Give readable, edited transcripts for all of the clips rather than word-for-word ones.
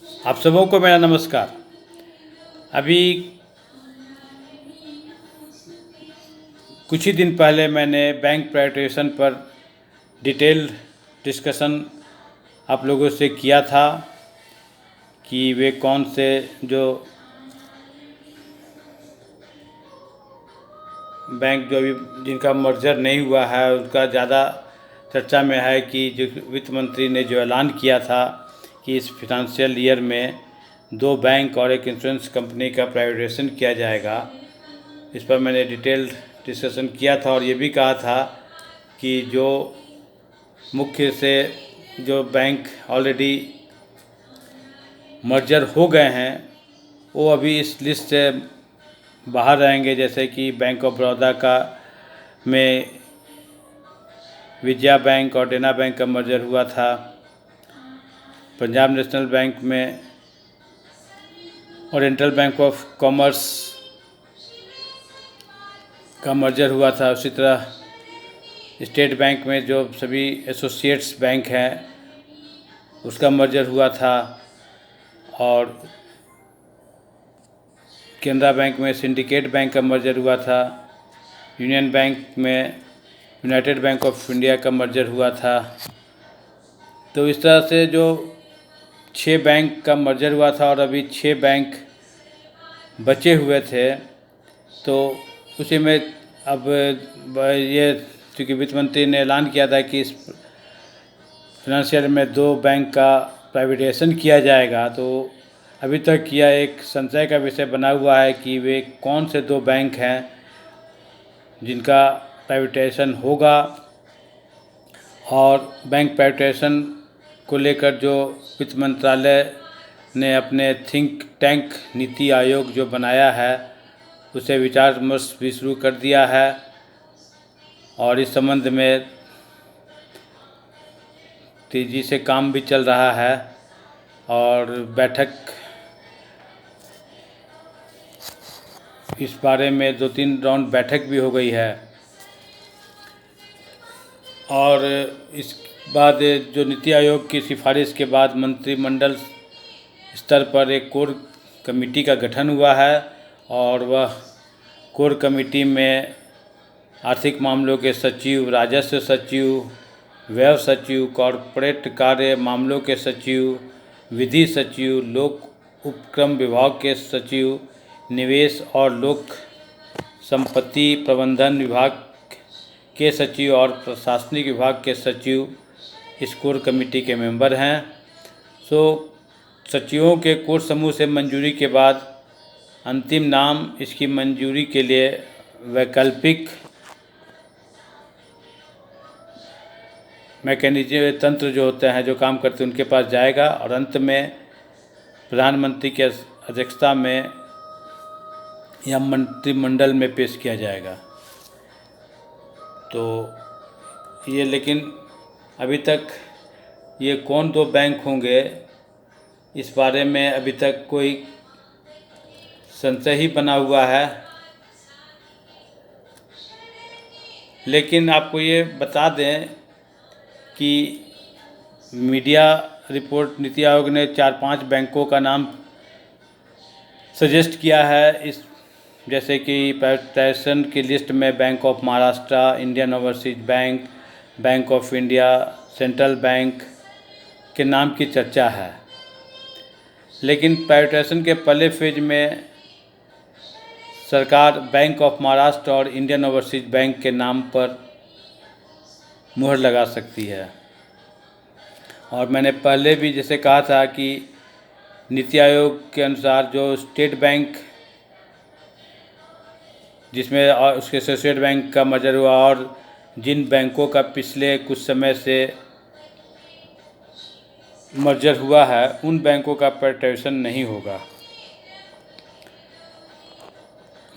आप सबों को मेरा नमस्कार। अभी कुछ ही दिन पहले मैंने बैंक प्राइवेटाइजेशन पर डिटेल डिस्कशन आप लोगों से किया था कि वे कौन से जो बैंक जो अभी जिनका मर्जर नहीं हुआ है उसका ज़्यादा चर्चा में है कि जो वित्त मंत्री ने जो ऐलान किया था कि इस फिनंशियल ईयर में 2 बैंक और एक इंश्योरेंस कंपनी का प्राइवेटाइजेशन किया जाएगा। इस पर मैंने डिटेल डिस्कशन किया था और ये भी कहा था कि जो मुख्य से जो बैंक ऑलरेडी मर्जर हो गए हैं वो अभी इस लिस्ट से बाहर रहेंगे, जैसे कि बैंक ऑफ बड़ौदा का में विजया बैंक और देना बैंक का मर्जर हुआ था। पंजाब नेशनल बैंक में ओरिएंटल बैंक ऑफ कॉमर्स का मर्जर हुआ था। उसी तरह स्टेट बैंक में जो सभी एसोसिएट्स बैंक हैं उसका मर्जर हुआ था और केनरा बैंक में सिंडिकेट बैंक का मर्जर हुआ था। यूनियन बैंक में यूनाइटेड बैंक ऑफ इंडिया का मर्जर हुआ था। तो इस तरह से जो 6 बैंक का मर्जर हुआ था और अभी 6 बैंक बचे हुए थे, तो उसी में अब ये चूँकि वित्त मंत्री ने ऐलान किया था कि इस फाइनेंशियल में 2 बैंक का प्राइवेटाइजेशन किया जाएगा, तो अभी तक यह एक संशय का विषय बना हुआ है कि वे कौन से 2 बैंक हैं जिनका प्राइवेटाइजेशन होगा। और बैंक प्राइवेटाइजेशन को लेकर जो वित्त मंत्रालय ने अपने थिंक टैंक नीति आयोग जो बनाया है उसे विचार विमर्श भी शुरू कर दिया है और इस संबंध में तेज़ी से काम भी चल रहा है और बैठक इस बारे में 2-3 राउंड बैठक भी हो गई है। और इस बाद जो नीति आयोग की सिफारिश के बाद मंत्रिमंडल स्तर पर एक कोर कमेटी का गठन हुआ है और वह कोर कमेटी में आर्थिक मामलों के सचिव, राजस्व सचिव, व्यय सचिव, कॉरपोरेट कार्य मामलों के सचिव, विधि सचिव, लोक उपक्रम विभाग के सचिव, निवेश और लोक संपत्ति प्रबंधन विभाग के सचिव और प्रशासनिक विभाग के सचिव इस कोर कमेटी के मेंबर हैं। सचिवों के कोर समूह से मंजूरी के बाद अंतिम नाम इसकी मंजूरी के लिए वैकल्पिक मैकेनिज्म तंत्र जो होते हैं, जो काम करते हैं, उनके पास जाएगा और अंत में प्रधानमंत्री की अध्यक्षता में या मंत्रिमंडल में पेश किया जाएगा। तो ये लेकिन अभी तक ये कौन 2 बैंक होंगे इस बारे में अभी तक कोई संशय ही बना हुआ है। लेकिन आपको ये बता दें कि मीडिया रिपोर्ट नीति आयोग ने 4-5 बैंकों का नाम सजेस्ट किया है, इस जैसे कि प्राइवेटाइजेशन की लिस्ट में bank of Maharashtra, Indian overseas bank, bank of India, central bank के नाम की चर्चा है। लेकिन प्राइवेटाइजेशन के पहले फेज में सरकार बैंक ऑफ महाराष्ट्र और इंडियन ओवरसीज बैंक के नाम पर मुहर लगा सकती है। और मैंने पहले भी जैसे कहा था कि नीति आयोग के अनुसार जो स्टेट बैंक जिसमें उसके एसोसिएट बैंक का मर्जर हुआ और जिन बैंकों का पिछले कुछ समय से मर्जर हुआ है उन बैंकों का प्राइवेटाइजेशन नहीं होगा।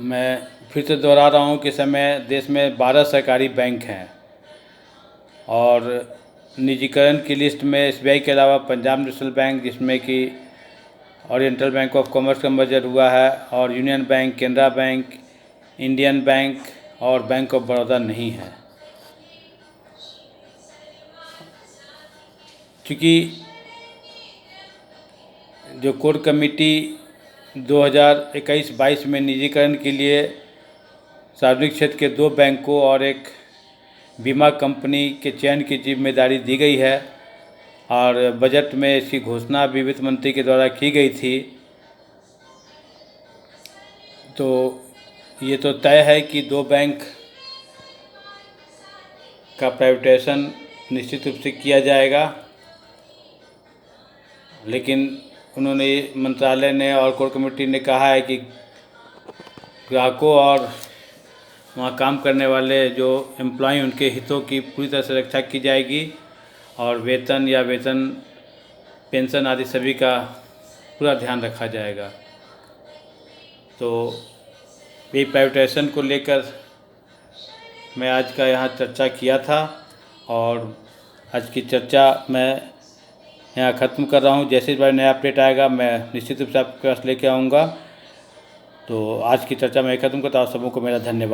मैं फिर से दोहरा रहा हूँ कि समय देश में 12 सरकारी बैंक हैं और निजीकरण की लिस्ट में एसबीआई के अलावा पंजाब नेशनल बैंक, जिसमें कि ओरिएंटल बैंक ऑफ कॉमर्स का मर्जर हुआ है, और union bank, Canara bank, Indian bank और बैंक ऑफ बड़ौदा नहीं है। क्योंकि जो कोर कमेटी 2021-22 में निजीकरण के लिए सार्वजनिक क्षेत्र के 2 बैंकों और एक बीमा कंपनी के चयन की जिम्मेदारी दी गई है और बजट में इसकी घोषणा भी वित्त मंत्री के द्वारा की गई थी। तो ये तो तय है कि 2 बैंक का प्राइवेटाइजेशन निश्चित रूप से किया जाएगा, लेकिन उन्होंने मंत्रालय ने और कोर कमेटी ने कहा है कि ग्राहकों और वहाँ काम करने वाले जो एम्प्लॉय उनके हितों की पूरी तरह से रक्षा की जाएगी और वेतन पेंशन आदि सभी का पूरा ध्यान रखा जाएगा। तो ये प्राइवेटाइजेशन को लेकर मैं आज का यहाँ चर्चा किया था और आज की चर्चा मैं यहाँ ख़त्म कर रहा हूँ। जैसे इस बार नया अपडेट आएगा मैं निश्चित रूप से आपके पास लेके आऊँगा। तो आज की चर्चा मैं ख़त्म करता हूँ। सबों को मेरा धन्यवाद।